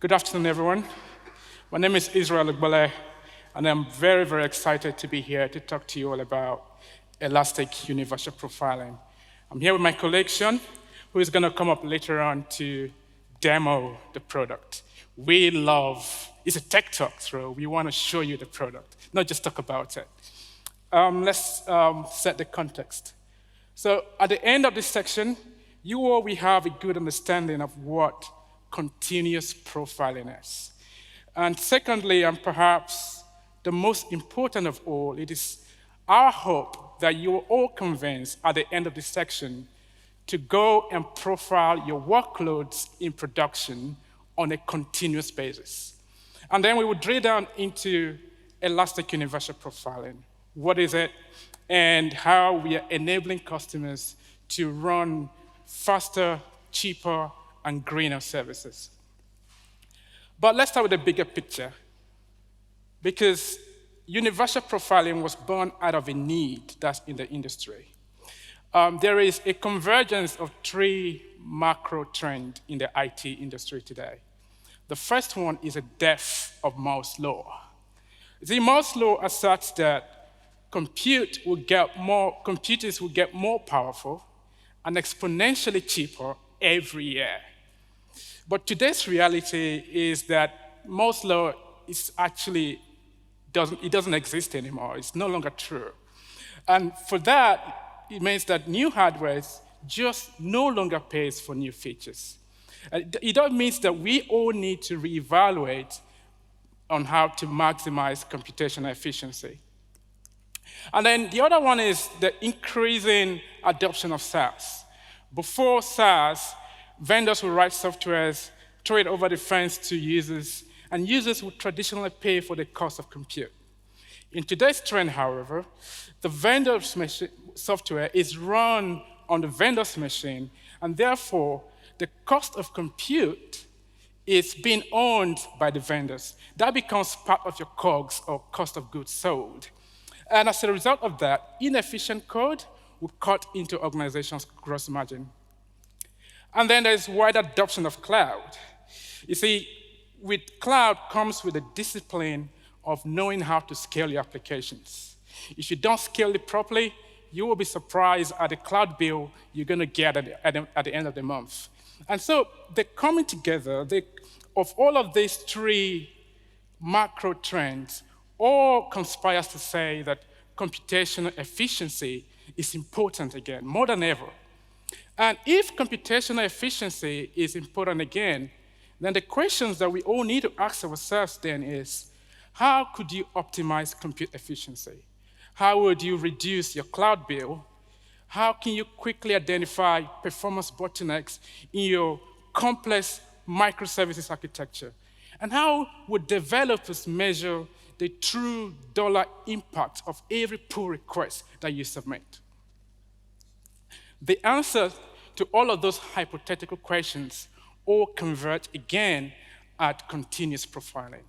Good afternoon, everyone. My name is Israel Igbale, and I'm very, very excited to be here to talk to you all about Elastic Universal Profiling. I'm here with my colleague, Sean, who is going to come up later on to demo the product. It's a tech talk, so we want to show you the product, not just talk about it. Let's set the context. So at the end of this section, we have a good understanding of what continuous profiling is. And secondly, and perhaps the most important of all, it is our hope that you are all convinced at the end of this section to go and profile your workloads in production on a continuous basis. And then we will drill down into Elastic Universal Profiling. What is it? And how we are enabling customers to run faster, cheaper, and greener services. But let's start with the bigger picture, because universal profiling was born out of a need that's in the industry. There is a convergence of three macro trends in the IT industry today. The first one is a death of Moore's law. The Moore's law asserts that computers will get more powerful and exponentially cheaper every year. But today's reality is that Moore's law doesn't exist anymore. It's no longer true. And for that, it means that new hardware just no longer pays for new features. It means that we all need to reevaluate on how to maximize computational efficiency. And then the other one is the increasing adoption of SaaS. Before SaaS, vendors would write softwares, throw it over the fence to users, and users would traditionally pay for the cost of compute. In today's trend, however, the vendor's software is run on the vendor's machine, and therefore, the cost of compute is being owned by the vendors. That becomes part of your COGS, or cost of goods sold. And as a result of that, inefficient code would cut into organizations' gross margin. And then there's wide adoption of cloud. You see, with cloud comes with the discipline of knowing how to scale your applications. If you don't scale it properly, you will be surprised at the cloud bill you're going to get at the end of the month. And so the coming together of all of these three macro trends all conspires to say that computational efficiency is important again, more than ever. And if computational efficiency is important again, then the questions that we all need to ask ourselves then is, how could you optimize compute efficiency? How would you reduce your cloud bill? How can you quickly identify performance bottlenecks in your complex microservices architecture? And how would developers measure the true dollar impact of every pull request that you submit? The answer to all of those hypothetical questions all converge again at continuous profiling.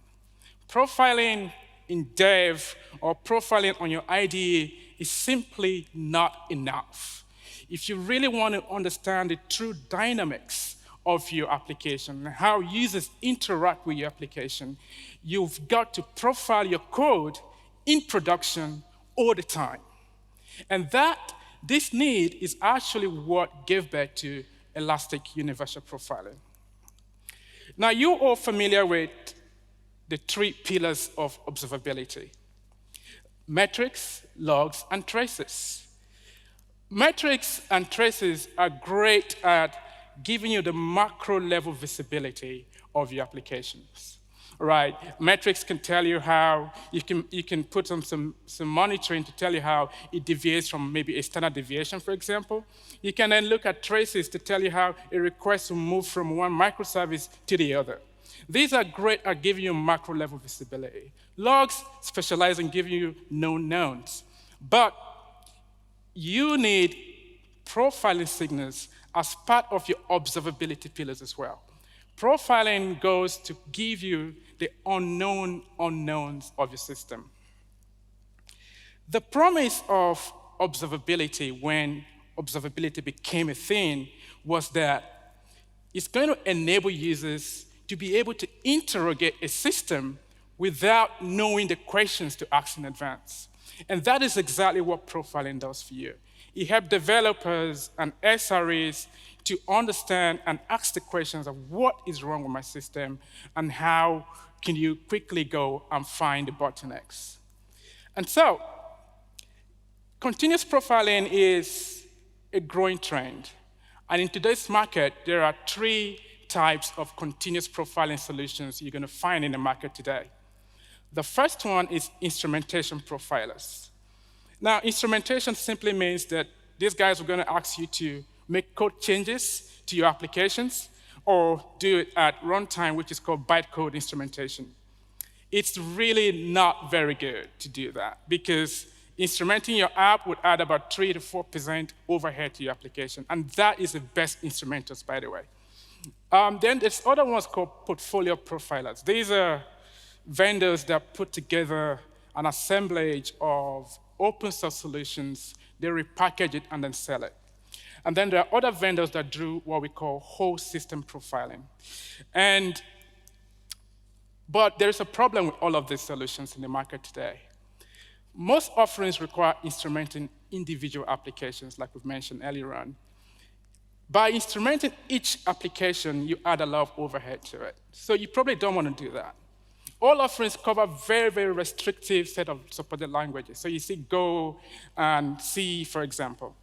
Profiling in dev or profiling on your IDE is simply not enough. If you really want to understand the true dynamics of your application and how users interact with your application, you've got to profile your code in production all the time. And this need is actually what gave birth to Elastic Universal Profiling. Now, you're all familiar with the three pillars of observability: metrics, logs, and traces. Metrics and traces are great at giving you the macro level visibility of your applications. Right? Metrics can tell you how you can put on some monitoring to tell you how it deviates from maybe a standard deviation, for example. You can then look at traces to tell you how a request will move from one microservice to the other. These are great at giving you macro level visibility. Logs specialize in giving you known knowns. But you need profiling signals as part of your observability pillars as well. Profiling goes to give you the unknown unknowns of your system. The promise of observability when observability became a thing was that it's going to enable users to be able to interrogate a system without knowing the questions to ask in advance. And that is exactly what profiling does for you. It helps developers and SREs to understand and ask the questions of what is wrong with my system and how can you quickly go and find the bottlenecks. And so, continuous profiling is a growing trend. And in today's market, there are 3 types of continuous profiling solutions you're going to find in the market today. The first one is instrumentation profilers. Now, instrumentation simply means that these guys are going to ask you to make code changes to your applications or do it at runtime, which is called bytecode instrumentation. It's really not very good to do that because instrumenting your app would add about 3 to 4% overhead to your application, and that is the best instrumentals, by the way. Then there's other ones called portfolio profilers. These are vendors that put together an assemblage of open source solutions, they repackage it and then sell it. And then there are other vendors that do what we call whole system profiling. But there's a problem with all of these solutions in the market today. Most offerings require instrumenting individual applications, like we've mentioned earlier on. By instrumenting each application, you add a lot of overhead to it. So you probably don't want to do that. All offerings cover very, very restrictive set of supported languages. So you see Go and C, for example.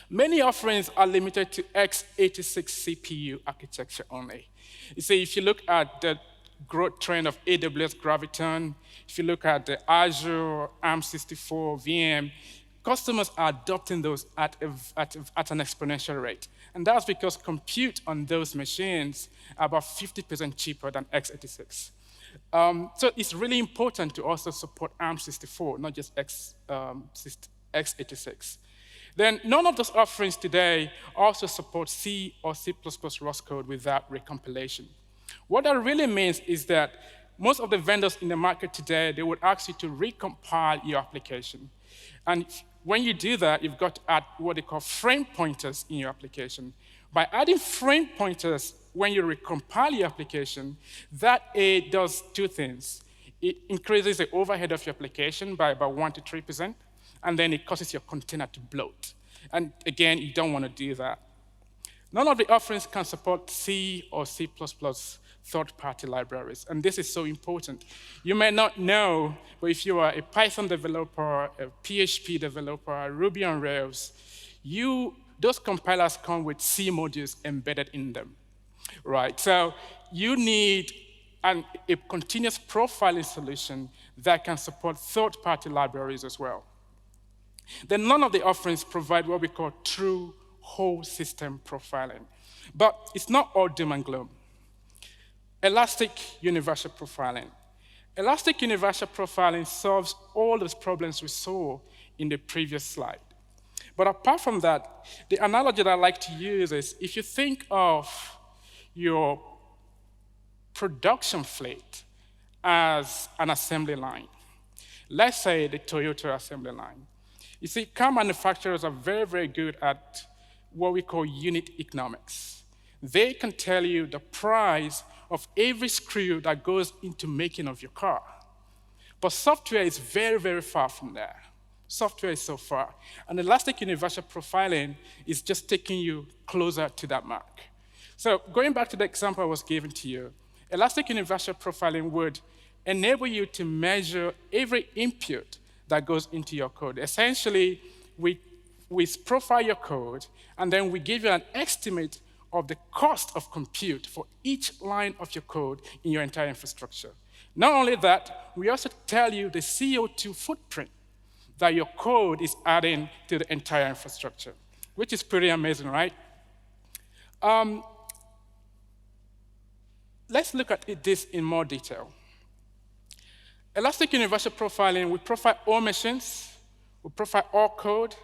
Many offerings are limited to x86 CPU architecture only. You see, if you look at the growth trend of AWS Graviton, if you look at the Azure ARM64 VM, customers are adopting those at an exponential rate. And that's because compute on those machines are about 50% cheaper than x86. So it's really important to also support ARM64, not just x86. Then none of those offerings today also support C or C++ Rust code without recompilation. What that really means is that most of the vendors in the market today, they would ask you to recompile your application. And when you do that, you've got to add what they call frame pointers in your application. By adding frame pointers when you recompile your application, that does 2 things. It increases the overhead of your application by about 1 to 3%, and then it causes your container to bloat. And again, you don't want to do that. None of the offerings can support C or C++ third-party libraries, and this is so important. You may not know, but if you are a Python developer, a PHP developer, a Ruby on Rails, those compilers come with C modules embedded in them, right? So you need a continuous profiling solution that can support third-party libraries as well. Then none of the offerings provide what we call true whole system profiling. But it's not all doom and gloom. Elastic Universal Profiling. Elastic Universal Profiling solves all those problems we saw in the previous slide. But apart from that, the analogy that I like to use is if you think of your production fleet as an assembly line, let's say the Toyota assembly line. You see, car manufacturers are very, very good at what we call unit economics. They can tell you the price of every screw that goes into making of your car. But software is very, very far from there. Software is so far. And Elastic Universal Profiling is just taking you closer to that mark. So going back to the example I was giving to you, Elastic Universal Profiling would enable you to measure every input that goes into your code. Essentially, we profile your code, and then we give you an estimate of the cost of compute for each line of your code in your entire infrastructure. Not only that, we also tell you the CO2 footprint that your code is adding to the entire infrastructure, which is pretty amazing, right? Let's look at this in more detail. Elastic Universal Profiling, we profile all machines, we profile all code,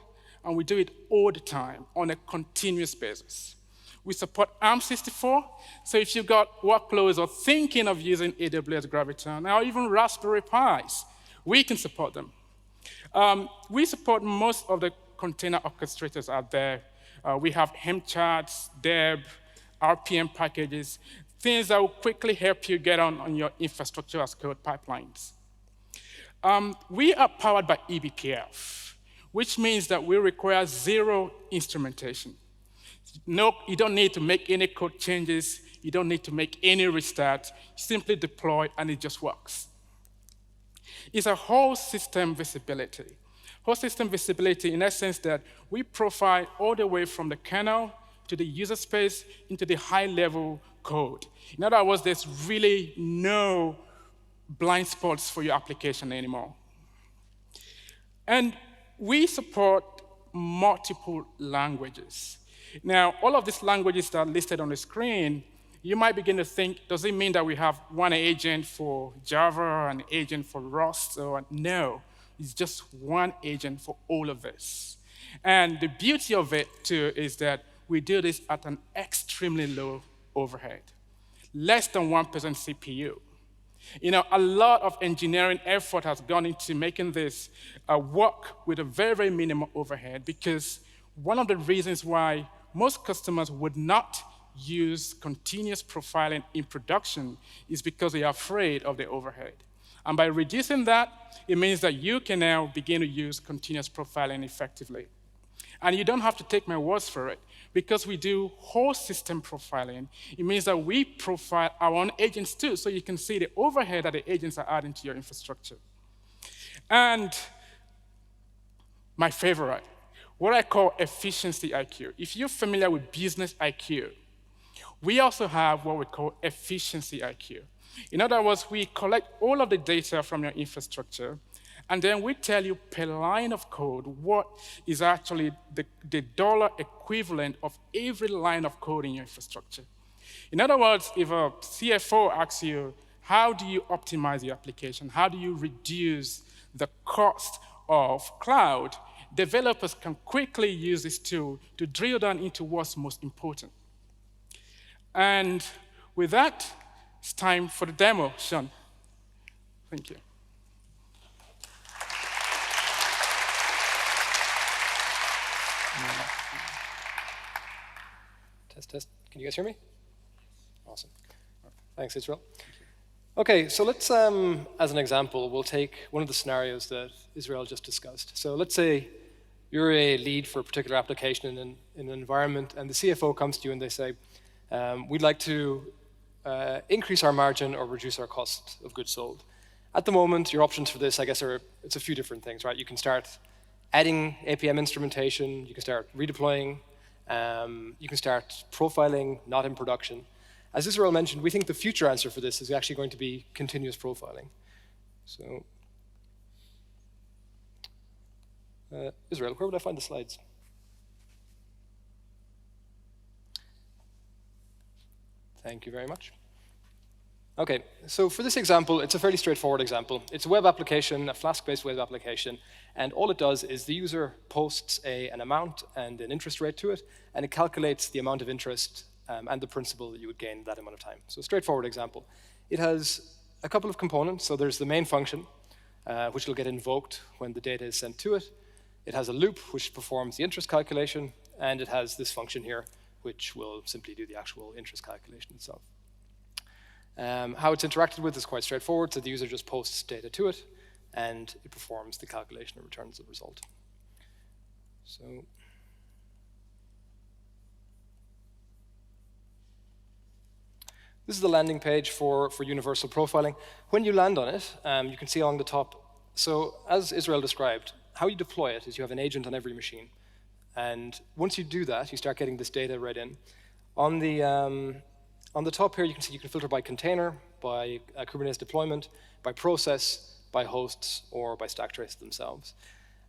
and we do it all the time on a continuous basis. We support ARM64, so if you've got workloads or thinking of using AWS Graviton, or even Raspberry Pis, we can support them. We support most of the container orchestrators out there. We have Helm charts, Deb, RPM packages. things that will quickly help you get on your infrastructure as code pipelines. We are powered by eBPF, which means that we require zero instrumentation. No, you don't need to make any code changes. You don't need to make any restart. Simply deploy, and it just works. It's a whole system visibility. Whole system visibility in that sense that we profile all the way from the kernel to the user space into the high-level code. In other words, there's really no blind spots for your application anymore. And we support multiple languages. Now, all of these languages that are listed on the screen, you might begin to think, does it mean that we have one agent for Java, an agent for Rust? Or no, it's just one agent for all of this. And the beauty of it, too, is that we do this at an extremely low overhead, less than 1% CPU. You know, a lot of engineering effort has gone into making this work with a very, very minimal overhead, because one of the reasons why most customers would not use continuous profiling in production is because they are afraid of the overhead. And by reducing that, it means that you can now begin to use continuous profiling effectively. And you don't have to take my words for it. Because we do whole system profiling, it means that we profile our own agents too, so you can see the overhead that the agents are adding to your infrastructure. And my favorite, what I call efficiency IQ. If you're familiar with business IQ, we also have what we call efficiency IQ. In other words, we collect all of the data from your infrastructure, and then we tell you per line of code what is actually the dollar equivalent of every line of code in your infrastructure. In other words, if a CFO asks you, how do you optimize your application? How do you reduce the cost of cloud? Developers can quickly use this tool to drill down into what's most important. And with that, it's time for the demo. Sean, thank you. Test. Can you guys hear me? Awesome. Thanks, Israel. Okay, so let's, as an example, we'll take one of the scenarios that Israel just discussed. So let's say you're a lead for a particular application in an environment, and the CFO comes to you and they say, we'd like to increase our margin or reduce our cost of goods sold. At the moment, your options for this, I guess, it's a few different things, right? You can start adding APM instrumentation, you can start redeploying, you can start profiling, not in production. As Israel mentioned, we think the future answer for this is actually going to be continuous profiling. So, Israel, where would I find the slides? Thank you very much. Okay, so for this example, it's a fairly straightforward example. It's a web application, a Flask-based web application, and all it does is the user posts an amount and an interest rate to it, and it calculates the amount of interest and the principal that you would gain that amount of time. So a straightforward example. It has a couple of components. So there's the main function, which will get invoked when the data is sent to it. It has a loop, which performs the interest calculation, and it has this function here, which will simply do the actual interest calculation itself. How it's interacted with is quite straightforward. So the user just posts data to it, and it performs the calculation and returns the result. So this is the landing page for universal profiling. When you land on it, you can see along the top. So as Israel described, how you deploy it is you have an agent on every machine. And once you do that, you start getting this data right in. On the top here, you can see you can filter by container, by Kubernetes deployment, by process, by hosts, or by stack trace themselves.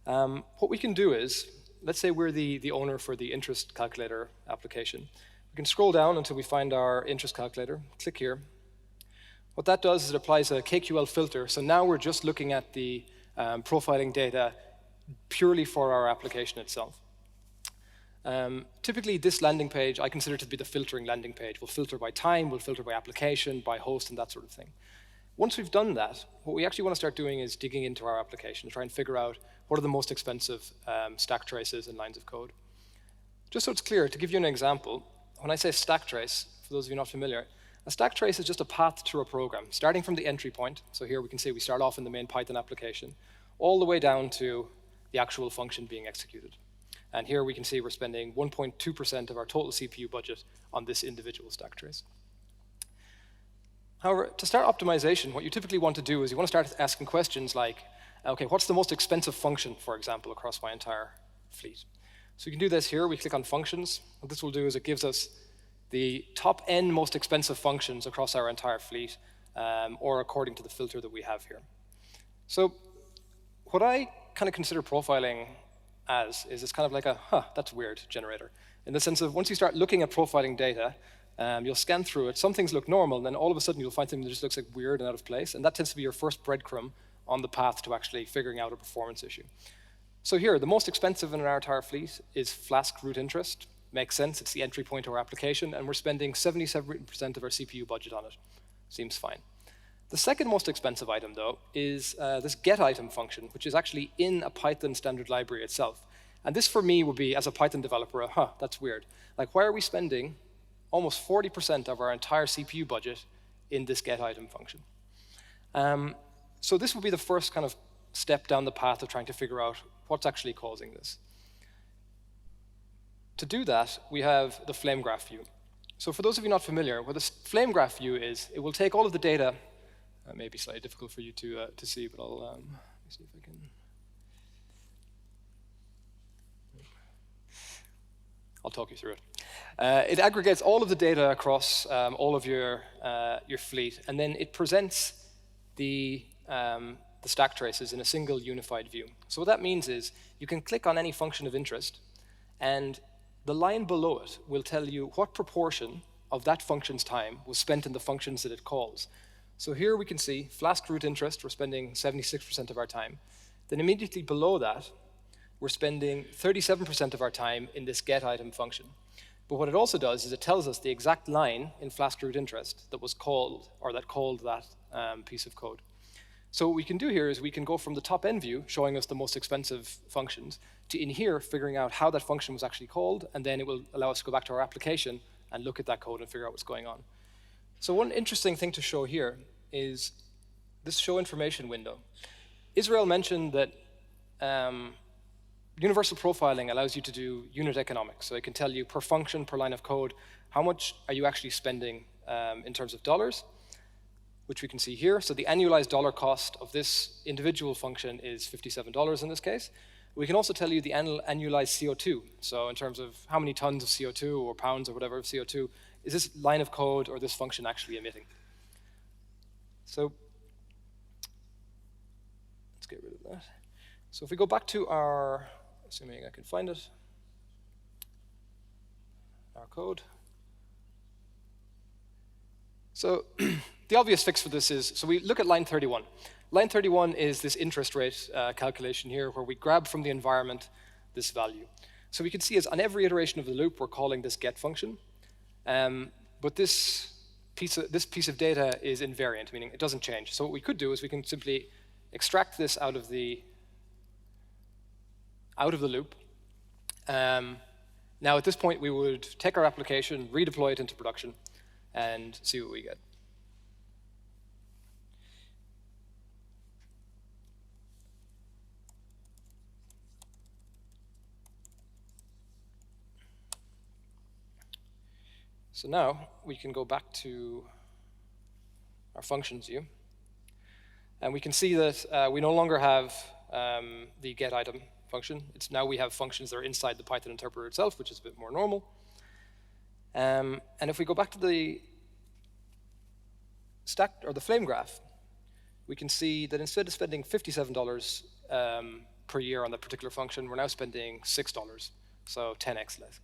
What we can do is, let's say we're the owner for the interest calculator application. We can scroll down until we find our interest calculator. Click here. What that does is it applies a KQL filter. So now we're just looking at the profiling data purely for our application itself. Typically, this landing page, I consider to be the filtering landing page. We'll filter by time, we'll filter by application, by host, and that sort of thing. Once we've done that, what we actually want to start doing is digging into our application to try and figure out what are the most expensive stack traces and lines of code. Just so it's clear, to give you an example, when I say stack trace, for those of you not familiar, A stack trace is just a path through a program, starting from the entry point. So here we can see we start off in the main Python application, all the way down to the actual function being executed. And here we can see we're spending 1.2% of our total CPU budget on this individual stack trace. However, to start optimization, what you typically want to do is you want to start asking questions like, okay, what's the most expensive function, for example, across my entire fleet? So you can do this here. We click on functions. What this will do is it gives us the top N most expensive functions across our entire fleet, or according to the filter that we have here. So what I kind of consider profiling as is it's kind of like a, that's weird generator. In the sense of once you start looking at profiling data, you'll scan through it, some things look normal, and then all of a sudden you'll find something that just looks like weird and out of place, and that tends to be your first breadcrumb on the path to actually figuring out a performance issue. So here, the most expensive in our entire fleet is Flask root interest. Makes sense, it's the entry point to our application, and we're spending 77% of our CPU budget on it. Seems fine. The second most expensive item, though, is this getItem function, which is actually in a Python standard library itself. And this, for me, would be, as a Python developer, that's weird. Like, why are we spending almost 40% of our entire CPU budget in this getItem function? So this would be the first kind of step down the path of trying to figure out what's actually causing this. To do that, we have the flame graph view. So for those of you not familiar, what the flame graph view is, it will take all of the data. That may be slightly difficult for you to see, but let me see if I can. I'll talk you through it. It aggregates all of the data across all of your fleet, and then it presents the stack traces in a single unified view. So what that means is you can click on any function of interest, and the line below it will tell you what proportion of that function's time was spent in the functions that it calls. So here we can see Flask root interest, we're spending 76% of our time. Then immediately below that, we're spending 37% of our time in this getItem function. But what it also does is it tells us the exact line in Flask root interest that was called, or that called that piece of code. So what we can do here is we can go from the top end view, showing us the most expensive functions, to in here, figuring out how that function was actually called, and then it will allow us to go back to our application and look at that code and figure out what's going on. So one interesting thing to show here is this show information window. Israel mentioned that universal profiling allows you to do unit economics. So it can tell you per function, per line of code, how much are you actually spending in terms of dollars, which we can see here. So the annualized dollar cost of this individual function is $57 in this case. We can also tell you the annualized CO2. So in terms of how many tons of CO2 or pounds or whatever of CO2 is this line of code or this function actually emitting. So let's get rid of that. So if we go back to our, assuming I can find it, our code. So the obvious fix for this is, so we look at line 31. Line 31 is this interest rate calculation here, where we grab from the environment this value. So we can see as on every iteration of the loop, we're calling this get function. But this piece of data is invariant, meaning it doesn't change. So what we could do is we can simply extract this out of the loop. Now at this point, we would take our application, redeploy it into production, and see what we get. So now we can go back to our functions view, and we can see that we no longer have the getItem function. It's now we have functions that are inside the Python interpreter itself, which is a bit more normal. And if we go back to the stack or the flame graph, we can see that instead of spending $57 per year on that particular function, we're now spending $6, so 10x less.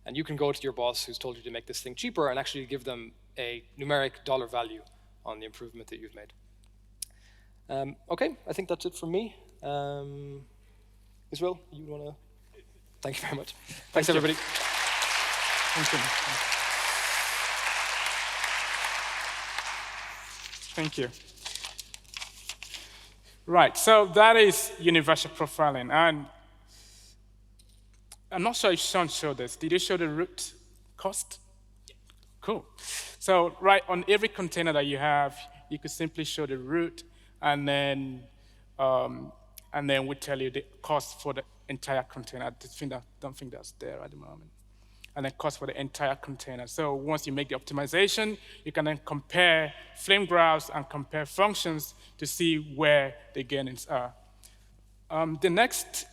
And you can go to your boss who's told you to make this thing cheaper and actually give them a numeric dollar value on the improvement that you've made. Okay, I think that's it from me. Israel, you want to? Thank you very much. Thanks, everybody. Thank you. Thank you. Right, so that is universal profiling. And I'm not sure if Sean showed this. Did you show the root cost? Cool. So right on every container that you have, you could simply show the root, and then we tell you the cost for the entire container. Don't think that's there at the moment. And then cost for the entire container. So once you make the optimization, you can then compare flame graphs and compare functions to see where the gains are. The next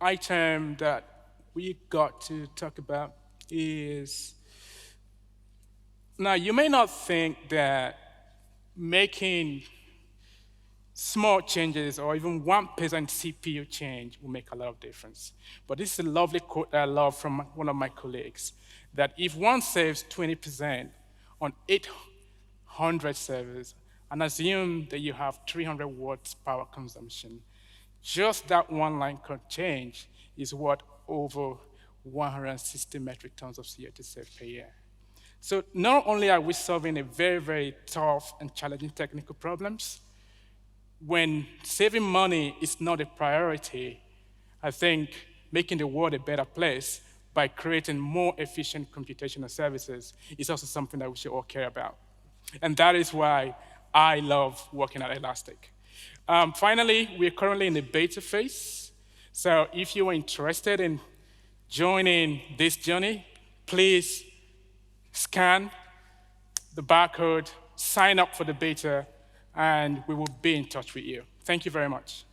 item that we got to talk about is, now you may not think that making small changes or even 1% CPU change will make a lot of difference. But this is a lovely quote that I love from one of my colleagues, that if one saves 20% on 800 servers and assume that you have 300 watts power consumption, just that one line code change is what over 160 metric tons of CO2 saved per year. So not only are we solving a very, very tough and challenging technical problems, when saving money is not a priority, I think making the world a better place by creating more efficient computational services is also something that we should all care about. And that is why I love working at Elastic. Finally, we're currently in the beta phase. So if you are interested in joining this journey, please scan the barcode, sign up for the beta, and we will be in touch with you. Thank you very much.